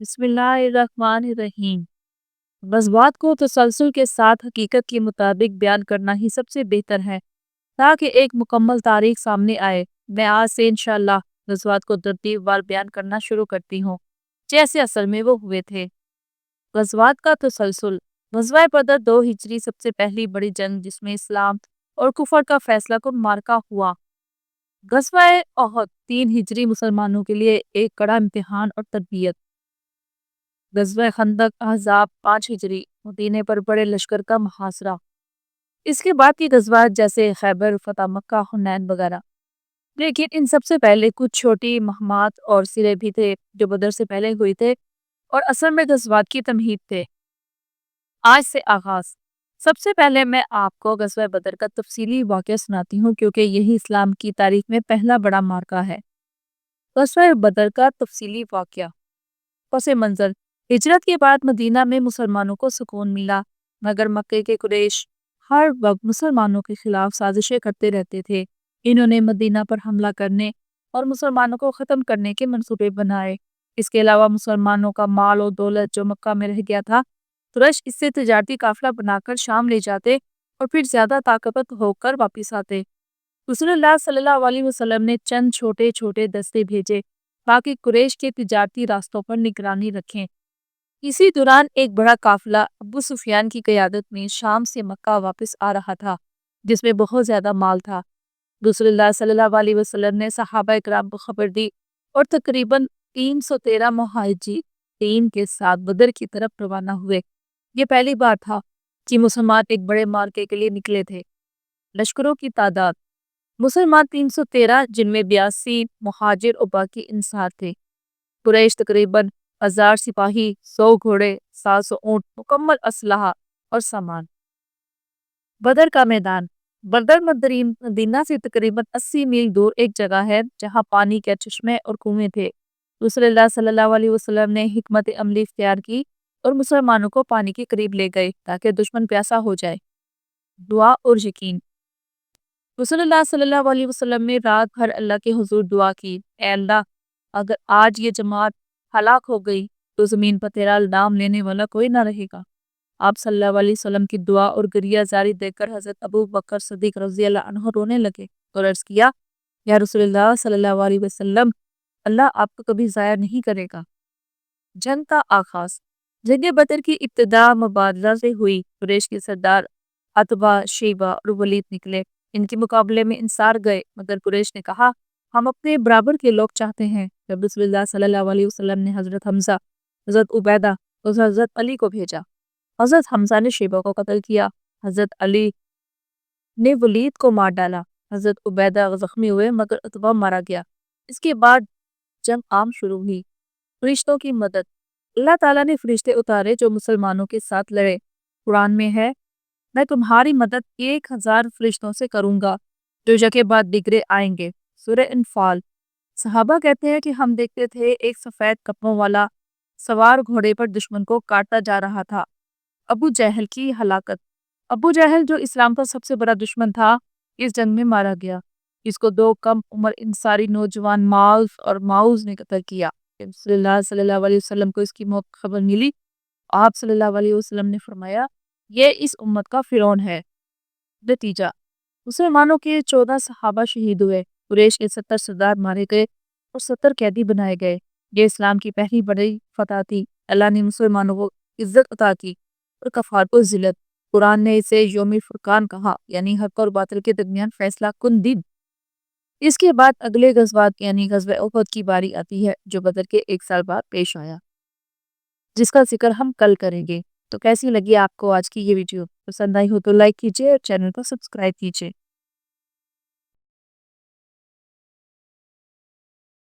بسم اللہ الرحمن الرحیم۔ غزوات کو تسلسل کے ساتھ حقیقت کے مطابق بیان کرنا ہی سب سے بہتر ہے تاکہ ایک مکمل تاریخ سامنے آئے۔ میں آج سے انشاءاللہ غزوات کو ترتیب وار بیان کرنا شروع کرتی ہوں جیسے اصل میں وہ ہوئے تھے۔ غزوات کا تسلسل: غزوہ بدر 2 ہجری سب سے پہلی بڑی جنگ جس میں اسلام اور کفر کا فیصلہ کن معرکہ ہوا۔ غزوہ احد 3 ہجری مسلمانوں کے لیے ایک کڑا امتحان اور تربیت۔ غزوہ خندق احزاب 5 ہجری مدینے پر بڑے لشکر کا محاصرہ۔ اس کے بعد کی غزوات جیسے خیبر، فتح مکہ، حنین وغیرہ۔ لیکن ان سب سے پہلے کچھ چھوٹی مہمات اور سرے بھی تھے جو بدر سے پہلے ہوئی تھے اور اصل میں غزوات کی تمہید تھے۔ آج سے آغاز: سب سے پہلے میں آپ کو غزوہ بدر کا تفصیلی واقعہ سناتی ہوں کیونکہ یہی اسلام کی تاریخ میں پہلا بڑا معرکہ ہے۔ غزوہ بدر کا تفصیلی واقعہ۔ پس منظر: ہجرت کے بعد مدینہ میں مسلمانوں کو سکون ملا مگر مکے کے قریش ہر وقت مسلمانوں کے خلاف سازشیں کرتے رہتے تھے۔ انہوں نے مدینہ پر حملہ کرنے اور مسلمانوں کو ختم کرنے کے منصوبے بنائے۔ اس کے علاوہ مسلمانوں کا مال و دولت جو مکہ میں رہ گیا تھا، قریش اس سے تجارتی قافلہ بنا کر شام لے جاتے اور پھر زیادہ طاقتور ہو کر واپس آتے۔ رسول اللہ صلی اللہ علیہ وسلم نے چند چھوٹے چھوٹے دستے بھیجے تاکہ قریش کے تجارتی راستوں پر نگرانی رکھیں۔ اسی دوران ایک بڑا قافلہ ابو سفیان کی قیادت میں شام سے مکہ واپس آ رہا تھا جس میں بہت زیادہ مال تھا۔ رسول اللہ صلی اللہ علیہ وسلم نے صحابہ اکرام کو خبر دی اور تقریباً 313 مہاجرین کے ساتھ بدر کی طرف روانہ ہوئے۔ یہ پہلی بار تھا کہ مسلمان ایک بڑے معرکے کے لیے نکلے تھے۔ لشکروں کی تعداد: مسلمان 313 جن میں 82 مہاجر اور باقی انصار تھے۔ قریش تقریباً 1000 سپاہی، 100 گھوڑے، 700 اونٹ، مکمل اسلحہ اور سامان۔ بدر کا میدان: بدر مدینہ سے تقریباً 80 میل دور ایک جگہ ہے جہاں پانی کے چشمے اور کنویں تھے۔ رسول اللہ صلی اللہ علیہ وسلم نے حکمت عملی اختیار کی اور مسلمانوں کو پانی کے قریب لے گئے تاکہ دشمن پیاسا ہو جائے۔ دعا اور یقین: رسول اللہ صلی اللہ علیہ وسلم نے رات بھر اللہ کے حضور دعا کی، اے اللہ، اگر آج یہ جماعت ہلاک ہو گئی تو زمین پر تیرا نام لینے والا کوئی نہ رہے گا۔ آپ صلی اللہ علیہ وسلم کی دعا اور گریہ زاری دیکھ کر حضرت ابو بکر صدیق رضی اللہ عنہ رونے لگے اور عرض کیا، یا رسول اللہ صلی اللہ علیہ وسلم، اللہ آپ کو کبھی ضائع نہیں کرے گا۔ جنگ کا آغاز: جنگ بدر کی ابتدا مبارزہ سے ہوئی۔ قریش کے سردار عتبہ، شیبہ اور ولید نکلے۔ ان کے مقابلے میں انصار گئے مگر قریش نے کہا، ہم اپنے برابر کے لوگ چاہتے ہیں۔ جب رسول اللہ صلی اللہ علیہ وسلم نے حضرت حمزہ، حضرت عبیدہ اور حضرت علی کو بھیجا۔ حضرت حمزہ نے شیبہ کو قتل کیا، حضرت علی نے ولید کو مار ڈالا، حضرت عبیدہ زخمی ہوئے مگر عتبہ مارا گیا۔ اس کے بعد جنگ عام شروع ہوئی۔ فرشتوں کی مدد: اللہ تعالیٰ نے فرشتے اتارے جو مسلمانوں کے ساتھ لڑے۔ قرآن میں ہے، میں تمہاری مدد 1000 فرشتوں سے کروں گا جو یکے بعد دیگرے آئیں گے۔ سورہ انفال۔ صحابہ کہتے ہیں کہ ہم دیکھتے تھے ایک سفید کپڑوں والا سوار گھوڑے پر دشمن کو کاٹتا جا رہا تھا۔ ابو جہل کی ہلاکت: ابو جہل جو اسلام کا سب سے بڑا دشمن تھا اس جنگ میں مارا گیا۔ اس کو 2 کم عمر انصاری نوجوان معاذ اور معوذ نے قتل کیا۔ رسول اللہ صلی اللہ علیہ وسلم کو اس کی موت خبر ملی۔ آپ صلی اللہ علیہ وسلم نے فرمایا، یہ اس امت کا فرعون ہے۔ نتیجہ: مسلمانوں کے 14 صحابہ شہید ہوئے، قریش کے 70 سردار مارے گئے اور 70 قیدی بنائے گئے۔ یہ اسلام کی پہلی بڑی فتح تھی۔ اللہ نے مسلمانوں کو عزت عطا کی اور کفار کو ذلت۔ قرآن نے اسے یوم فرقان کہا، یعنی حق اور باطل کے درمیان فیصلہ کن دن۔ اس کے بعد اگلے غزوات یعنی غزوہ احد کی باری آتی ہے جو بدر کے 1 سال بعد پیش آیا، جس کا ذکر ہم کل کریں گے۔ تو کیسی لگی آپ کو آج کی یہ ویڈیو؟ پسند آئی ہو تو لائک کیجیے اور چینل کو سبسکرائب کیجیے۔